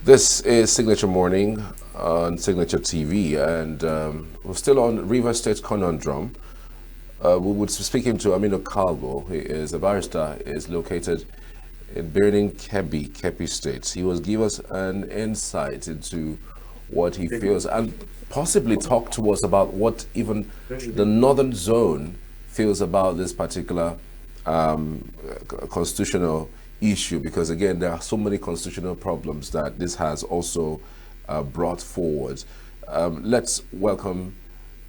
This is Signature Morning on Signature TV, and we're still on River State Conundrum. We would be speaking to Aminu Kalgo. He is a barrister, is located in Birnin Kebbi State. He will give us an insight into what he feels and possibly talk to us about what even the Northern Zone feels about this particular constitutional issue, because again there are so many constitutional problems that this has also brought forward. Let's welcome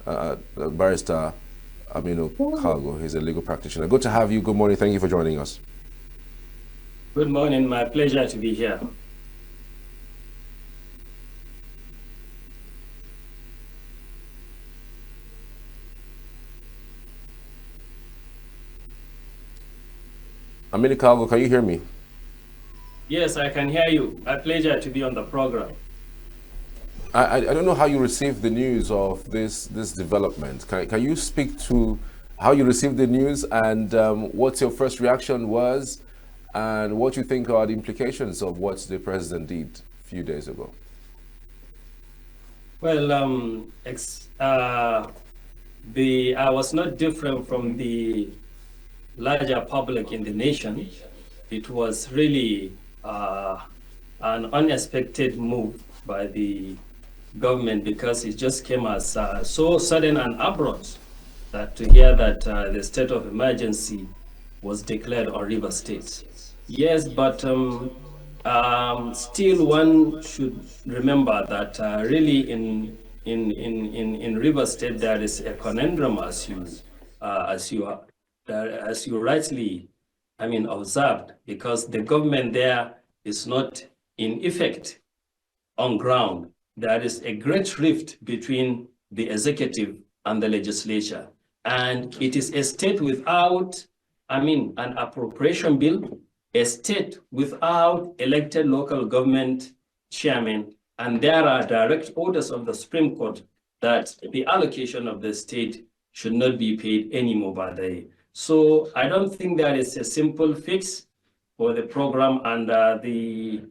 Barrister Aminu Kalgo. He's a legal practitioner. Good to have you. Good morning. Thank you for joining us. Good morning. My pleasure to be here. Aminu Kalgo, can you hear me? Yes, I can hear you. My pleasure to be on the program. I don't know how you received the news of this development. Can you speak to how you received the news and what your first reaction was and what you think are the implications of what the president did a few days ago? Well, I was not different from the larger public in the nation. It was really an unexpected move by the government, because it just came as so sudden and abrupt that to hear that the state of emergency was declared on River State. Yes, but still one should remember that really in River State there is a conundrum, as you rightly, observed, because the government there is not in effect on ground. There is a great rift between the executive and the legislature, and it is a state without, an appropriation bill, a state without elected local government chairman, and there are direct orders of the Supreme Court that the allocation of the state should not be paid anymore by the. So I don't think there is a simple fix for the program, and the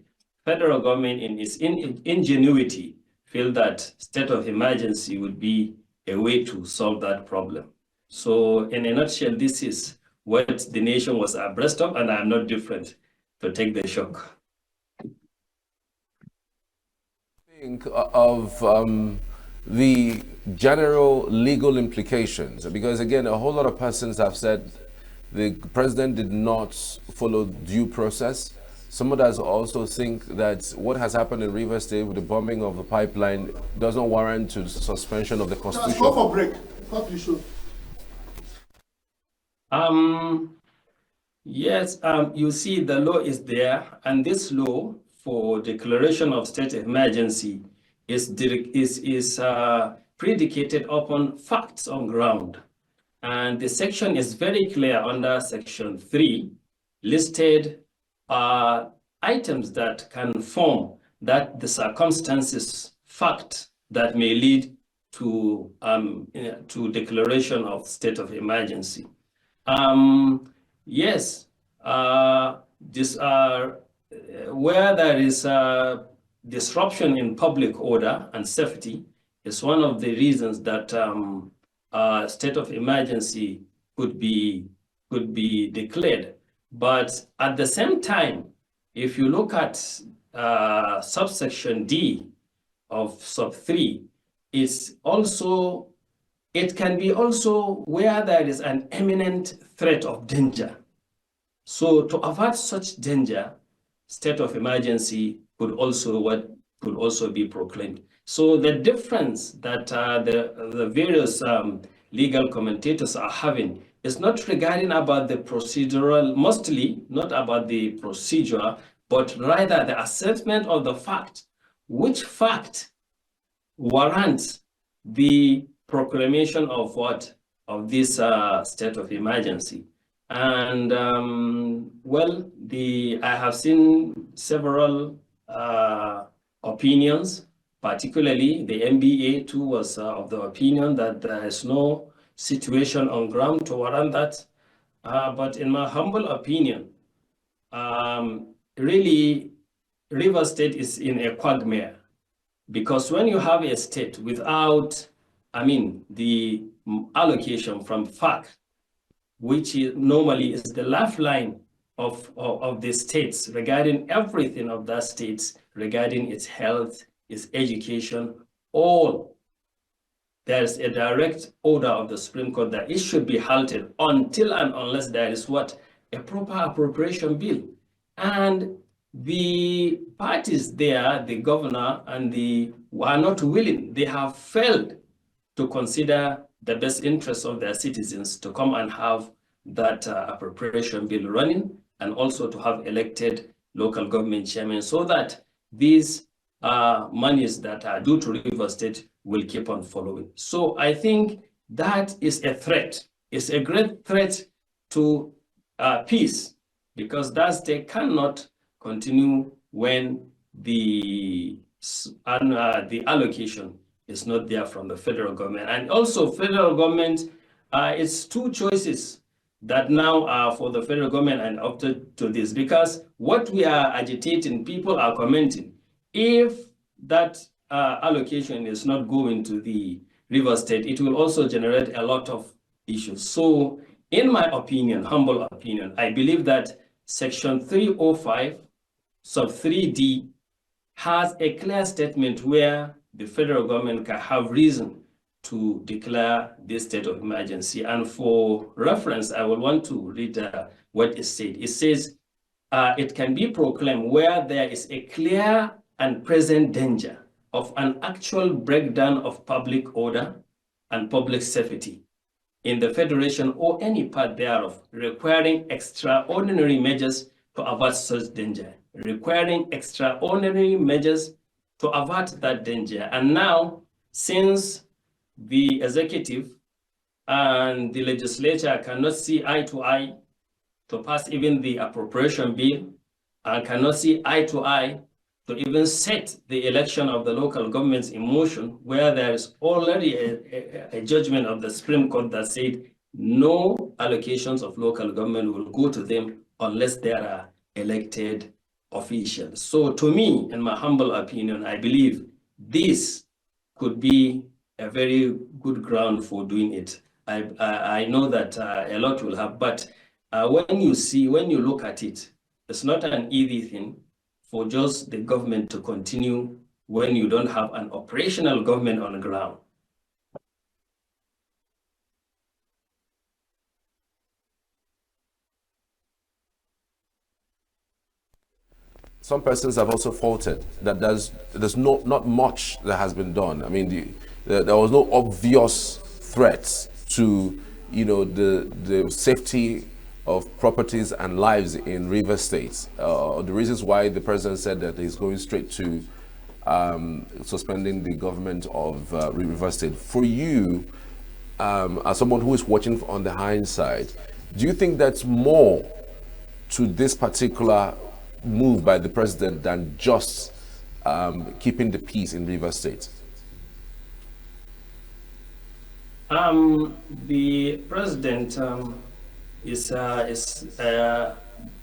federal government in its ingenuity feel that state of emergency would be a way to solve that problem. So in a nutshell, this is what the nation was abreast of, and I'm not different to take the shock. Think of the general legal implications, because again a whole lot of persons have said the president did not follow due process. Some others also think that what has happened in River State with the bombing of the pipeline doesn't warrant to suspension of the constitution. Go for break. What you should. Yes, you see the law is there, and this law for declaration of state of emergency is predicated upon facts on ground. And the section is very clear under section 3, listed items that can form that the circumstances fact that may lead to declaration of state of emergency. Yes, these are where there is disruption in public order and safety is one of the reasons that state of emergency could be declared. But at the same time, if you look at subsection D of sub 3, it can be also where there is an imminent threat of danger. So to avert such danger, state of emergency could also be proclaimed. So the difference that the various legal commentators are having is not regarding about the procedural, mostly not about the procedure, but rather the assessment of the fact. Which fact warrants the proclamation of what? Of this state of emergency? And well, I have seen several opinions, particularly the MBA too was of the opinion that there is no situation on ground to warrant that. But in my humble opinion, really River State is in a quagmire, because when you have a state without, the allocation from FAC, which normally is the lifeline of the states regarding everything of that states, regarding its health, its education, all, there's a direct order of the Supreme Court that it should be halted until and unless there is what? A proper appropriation bill. And the parties there, the governor and the are not willing. They have failed to consider the best interests of their citizens to come and have that appropriation bill running, and also to have elected local government chairmen, so that these monies that are due to River State will keep on following. So I think that is a threat. It's a great threat to peace, because that state cannot continue when the allocation is not there from the federal government. And also federal government, it's two choices that now are for the federal government and opted to this, because what we are agitating, people are commenting, if that allocation is not going to the River State, it will also generate a lot of issues. So in my opinion, humble opinion, I believe that Section 305 sub 3D has a clear statement where the federal government can have reason to declare this state of emergency. And for reference, I will want to read what it said. It says, it can be proclaimed where there is a clear and present danger of an actual breakdown of public order and public safety in the Federation or any part thereof, requiring extraordinary measures to avert such danger, requiring extraordinary measures to avert that danger. And now, since the executive and the legislature cannot see eye to eye to pass even the appropriation bill, and cannot see eye to eye to even set the election of the local governments in motion, where there is already a judgment of the Supreme Court that said no allocations of local government will go to them unless there are elected officials. So to me, in my humble opinion, I believe this could be a very good ground for doing it. I know that a lot will have, but when you look at it, it's not an easy thing for just the government to continue when you don't have an operational government on the ground. Some persons have also faulted that there's not much that has been done. I mean, there was no obvious threats to the safety of properties and lives in River State. The reasons why the president said that he's going straight to suspending the government of River State. For you, as someone who is watching on the hindsight, do you think that's more to this particular move by the president than just keeping the peace in River State? The president is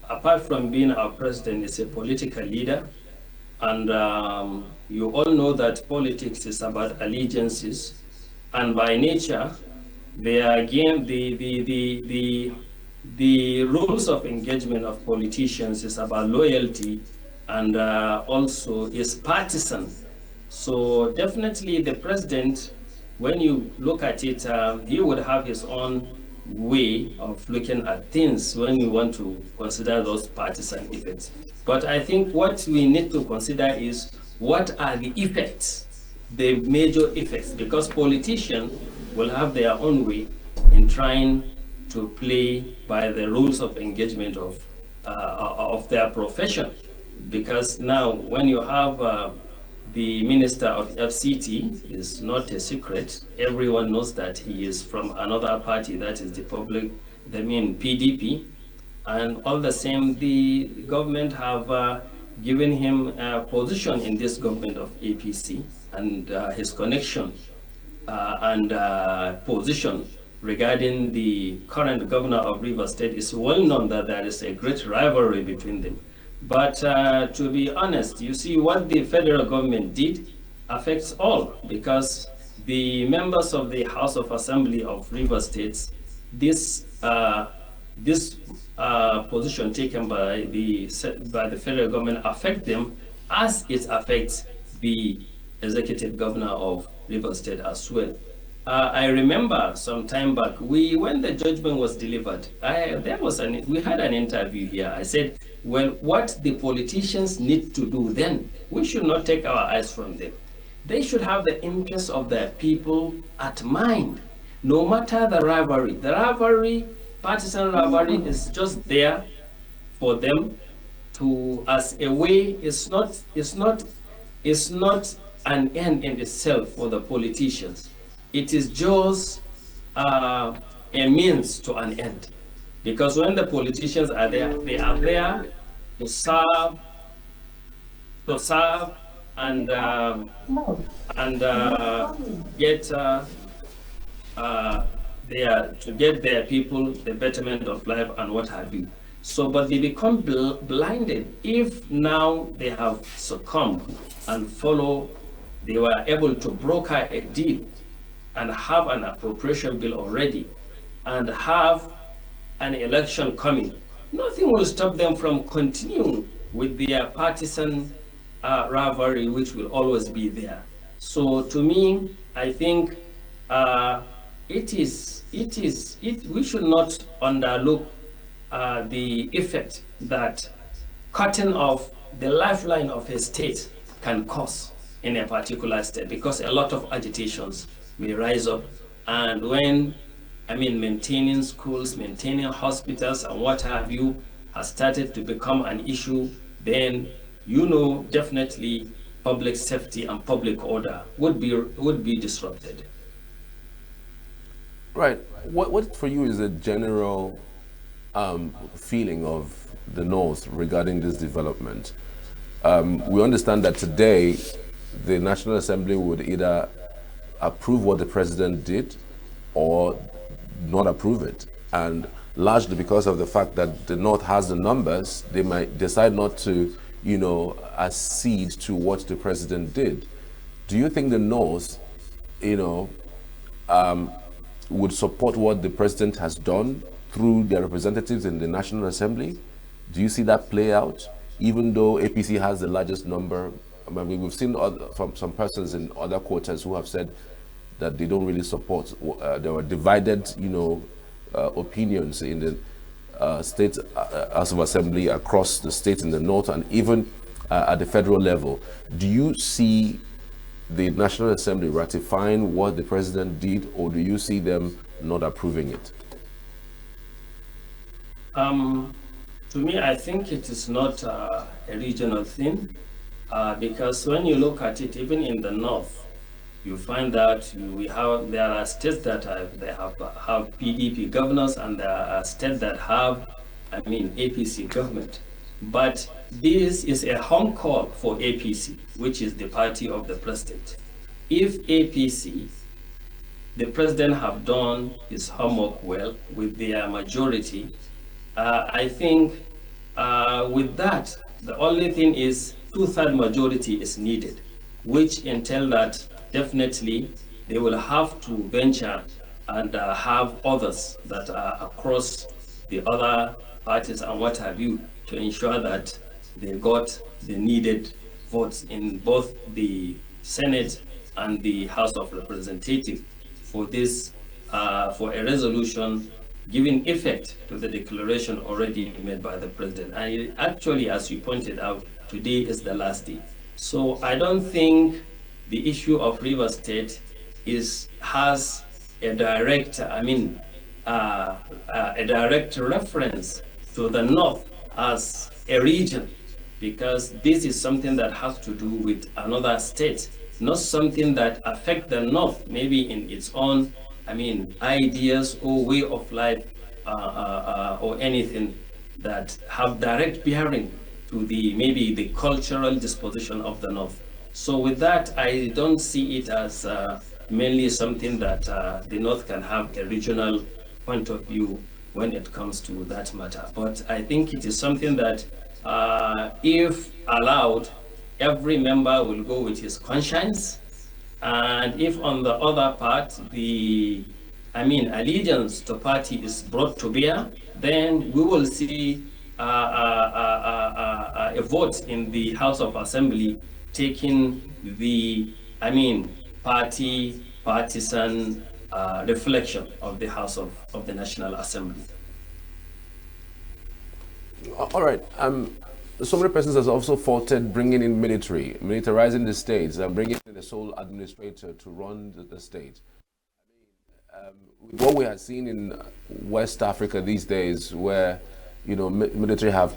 apart from being our president, is a political leader, and you all know that politics is about allegiances, and by nature, they are again the rules of engagement of politicians is about loyalty, and also is partisan. So definitely the president, when you look at it, he would have his own way of looking at things when you want to consider those partisan effects. But I think what we need to consider is what are the effects, the major effects, because politicians will have their own way in trying to play by the rules of engagement of their profession. Because now when you have the minister of FCT, is not a secret. Everyone knows that he is from another party, that is the PDP. And all the same, the government have given him a position in this government of APC, and his connection and position regarding the current governor of River State is well known, that there is a great rivalry between them. But to be honest, you see what the federal government did affects all, because the members of the House of Assembly of River States, this this position taken by the federal government affect them as it affects the executive governor of River State as well. I remember some time back, when the judgment was delivered, we had an interview here. I said, well, what the politicians need to do then, we should not take our eyes from them. They should have the interests of their people at mind, no matter the rivalry. The rivalry, partisan rivalry, is just there for them to, as a way, it's not an end in itself for the politicians. It is just a means to an end. Because when the politicians are there, they are there to serve and get to get their people the betterment of life and what have you. So, but they become blinded if now they have succumbed and they were able to broker a deal and have an appropriation bill already and have an election coming. Nothing will stop them from continuing with their partisan rivalry, which will always be there. So to me, I think we should not underlook the effect that cutting off the lifeline of a state can cause in a particular state, because a lot of agitations may rise up. And when, maintaining schools, maintaining hospitals and what have you has started to become an issue, then definitely public safety and public order would be disrupted. Right. What for you is a general feeling of the North regarding this development? We understand that today the National Assembly would either approve what the president did or not approve it. And largely because of the fact that the North has the numbers, they might decide not to, accede to what the president did. Do you think the North, would support what the president has done through their representatives in the National Assembly? Do you see that play out, even though APC has the largest number? We've seen from some persons in other quarters who have said that they don't really support. There were divided, opinions in the state House of Assembly across the states in the North and even at the federal level. Do you see the National Assembly ratifying what the president did, or do you see them not approving it? To me, I think it is not a regional thing, because when you look at it, even in the North, you find that there are states that have PDP governors, and there are states that have, APC government. But this is a home call for APC, which is the party of the president. If APC, the president, have done his homework well with their majority, I think with that, the only thing is 2/3 majority is needed, which entails that definitely they will have to venture and have others that are across the other parties and what have you, to ensure that they got the needed votes in both the Senate and the House of Representatives for this, for a resolution giving effect to the declaration already made by the president. And actually, as you pointed out, today is the last day. So I don't think the issue of River State has a direct, a direct reference to the North as a region, because this is something that has to do with another state, not something that affects the North, maybe in its own, ideas or way of life, or anything that have direct bearing to maybe the cultural disposition of the North. So with that, I don't see it as mainly something that the North can have a regional point of view when it comes to that matter. But I think it is something that if allowed, every member will go with his conscience. And if on the other part, allegiance to party is brought to bear, then we will see a vote in the House of Assembly taking the, partisan reflection of the House of the National Assembly. All right. So many persons has also faulted bringing in militarizing the states, and bringing in the sole administrator to run the state. With what we have seen in West Africa these days, where military have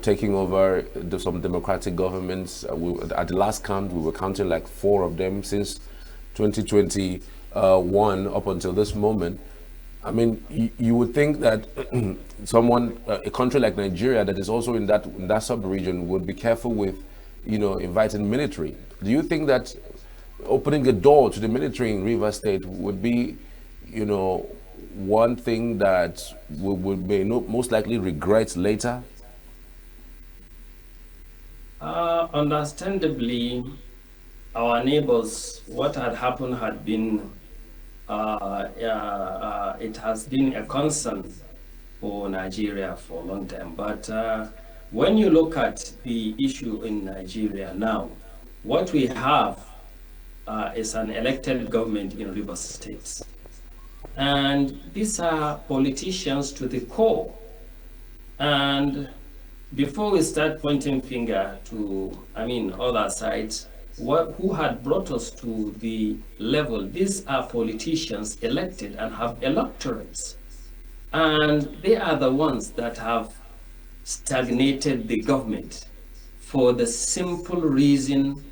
taking over some democratic governments. At the last count, we were counting like 4 of them since 2021 up until this moment. I mean, you would think that a country like Nigeria that is also in that sub-region would be careful with, inviting military. Do you think that opening a door to the military in Rivers State would be, one thing that we most likely regret later? Understandably, our neighbors, what had happened had been it has been a concern for Nigeria for a long time. But when you look at the issue in Nigeria now, what we have is an elected government in Rivers State. And these are politicians to the core. And before we start pointing finger to, other sides, who had brought us to the level, these are politicians elected and have electorates. And they are the ones that have stagnated the government for the simple reason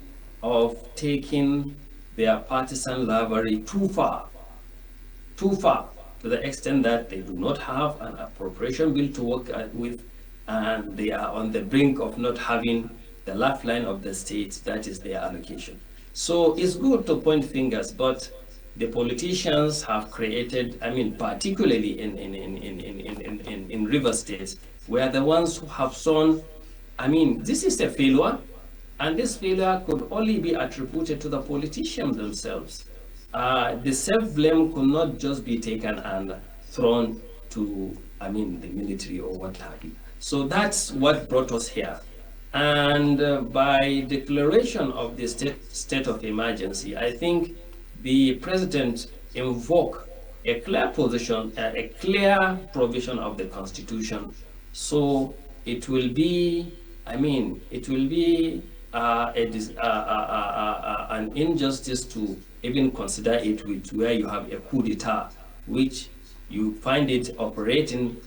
of taking their partisan rivalry too far, to the extent that they do not have an appropriation bill to work with, and they are on the brink of not having the lifeline of the state, that is their allocation. So it's good to point fingers, but the politicians have created, particularly in River State, were the ones who have shown, this is a failure, and this failure could only be attributed to the politicians themselves. The self-blame could not just be taken and thrown to, the military or what have you. So that's what brought us here. And by declaration of the state of emergency, I think the president invoked a clear position, a clear provision of the Constitution. So it will be, an injustice to even consider it with where you have a coup d'etat, which you find it operating.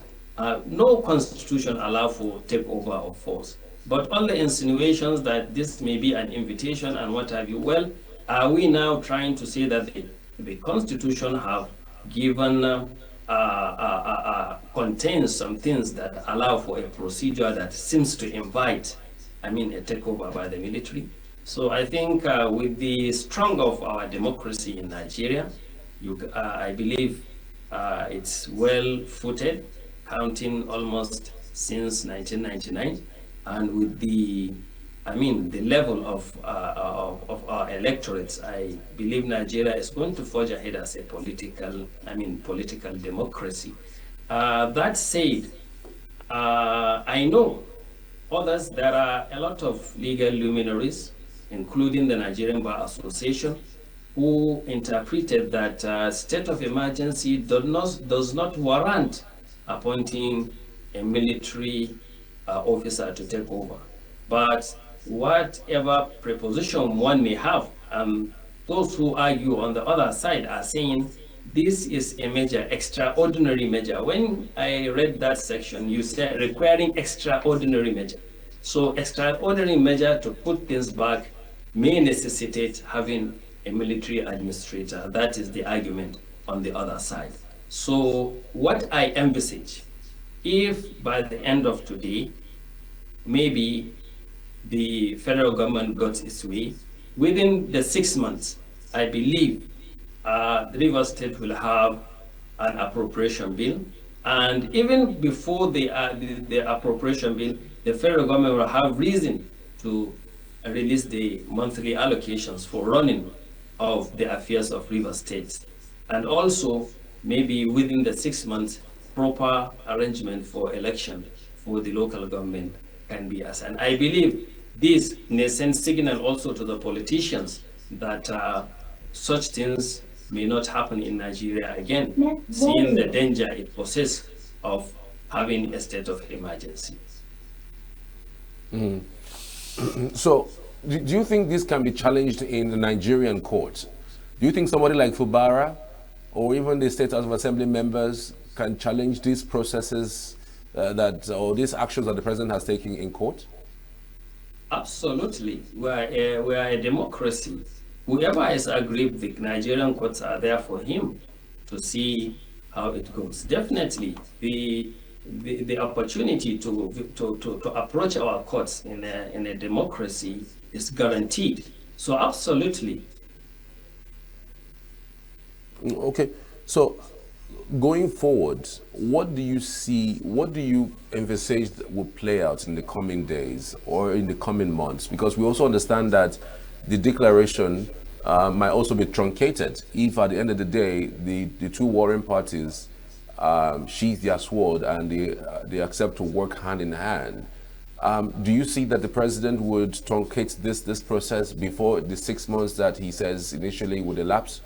No constitution allows for takeover of force. But all the insinuations that this may be an invitation and what have you, well, are we now trying to say that the Constitution have given, contains some things that allow for a procedure that seems to invite, a takeover by the military? So I think with the strength of our democracy in Nigeria, I believe it's well-footed, counting almost since 1999. And with the level of our electorates, I believe Nigeria is going to forge ahead as a political democracy. That said, I know others, there are a lot of legal luminaries, including the Nigerian Bar Association, who interpreted that state of emergency does not warrant appointing a military officer to take over. But whatever preposition one may have, those who argue on the other side are saying this is a measure, extraordinary measure. When I read that section, you said requiring extraordinary measure. So extraordinary measure to put things back may necessitate having a military administrator. That is the argument on the other side. So what I envisage, if by the end of today, maybe the federal government got its way, within the 6 months, I believe the Rivers State will have an appropriation bill. And even before the appropriation bill, the federal government will have reason to release the monthly allocations for running of the affairs of River State. And also, maybe within the 6 months, proper arrangement for election for the local government can be assigned. I believe this may send signal also to the politicians that such things may not happen in Nigeria again, seeing the danger it poses of having a state of emergency. So, do you think this can be challenged in the Nigerian courts? Do you think somebody like Fubara or even the State House of Assembly members can challenge these processes or these actions that the president has taken in court? Absolutely. We are a democracy. Whoever is aggrieved, the Nigerian courts are there for him to see how it goes. Definitely, the opportunity to approach our courts in a democracy is guaranteed. So absolutely. Okay, so going forward, what do you envisage that will play out in the coming days or in the coming months? Because we also understand that the declaration might also be truncated if at the end of the day the two warring parties sheath their sword and they accept to work hand in hand. Do you see that the president would truncate this process before the 6 months that he says initially would elapse?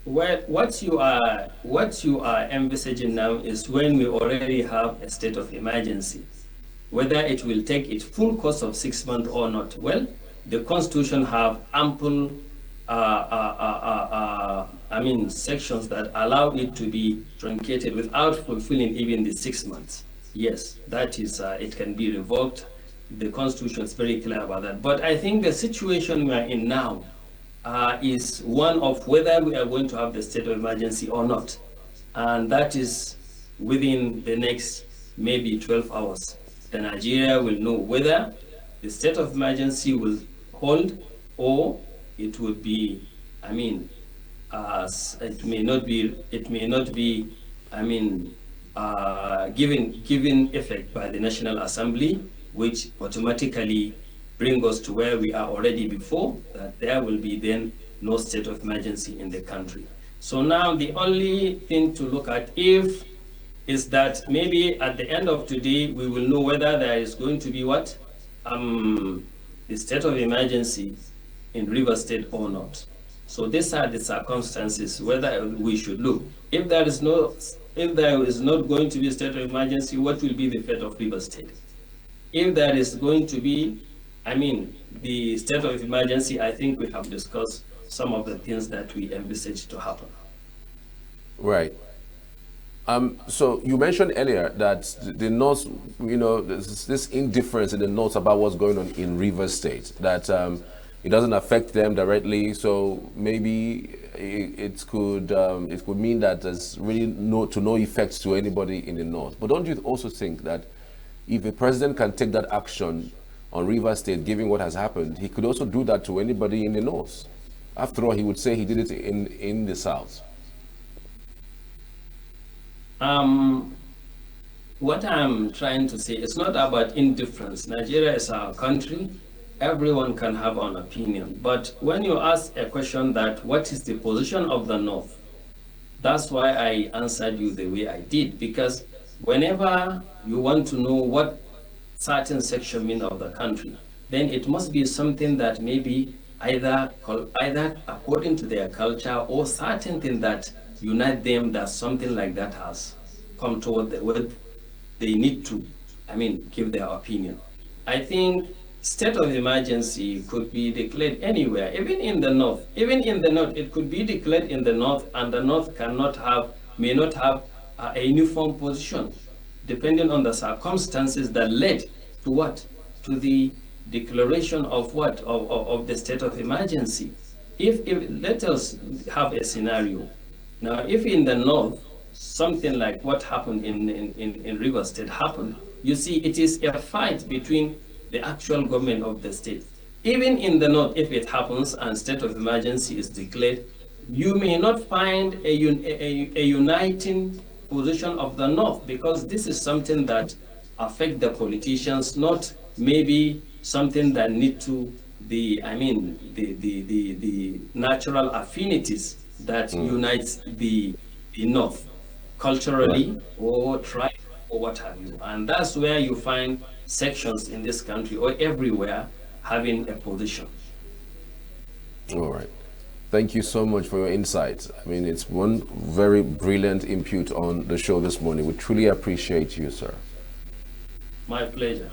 Well, what you are envisaging now is when we already have a state of emergency, whether it will take its full course of 6 months or not. Well, the Constitution have ample, sections that allow it to be truncated without fulfilling even the 6 months. Yes, that is, it can be revoked. The Constitution is very clear about that. But I think the situation we are in now is one of whether we are going to have the state of emergency or not. And that is within the next maybe 12 hours. Then Nigeria will know whether the state of emergency will hold or it would be, it may not be, given effect by the National Assembly, which automatically bring us to where we are already before, that there will be then no state of emergency in the country. So now the only thing to look at is that maybe at the end of today, we will know whether there is going to be what? The state of emergency in River State or not. So these are the circumstances whether we should look. If there is not going to be a state of emergency, what will be the fate of River State? If there is going to be the state of emergency, I think we have discussed some of the things that we envisage to happen. Right. So you mentioned earlier that the North, there's this indifference in the North about what's going on in River State, that it doesn't affect them directly. So maybe it could mean that there's really no effect to anybody in the North. But don't you also think that if the president can take that action on River State, given what has happened, he could also do that to anybody in the North? After all, he would say he did it in the South. What I'm trying to say, it's not about indifference. Nigeria is our country. Everyone can have an opinion. But when you ask a question that what is the position of the North, that's why I answered you the way I did. Because whenever you want to know what certain section mean of the country, then it must be something that maybe either according to their culture or certain thing that unite them, that something like that has come toward where they need to, give their opinion. I think state of emergency could be declared anywhere, even in the North. Even in the North, it could be declared in the North, and the North may not have a uniform position, depending on the circumstances that led to what? To the declaration of what? Of the state of emergency. If let us have a scenario. Now, if in the North, something like what happened in River State happened, you see, it is a fight between the actual government of the state. Even in the North, if it happens and state of emergency is declared, you may not find a uniting position of the North, because this is something that affect the politicians, not maybe something that need to the, I mean, the natural affinities that unites the North Right. culturally or tribe or what have you. And that's where you find sections in this country or everywhere having a position. All right. Thank you so much for your insights. I mean, it's one very brilliant input on the show this morning. We truly appreciate you, sir. My pleasure.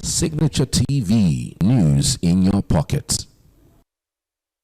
Signature TV, news in your pocket.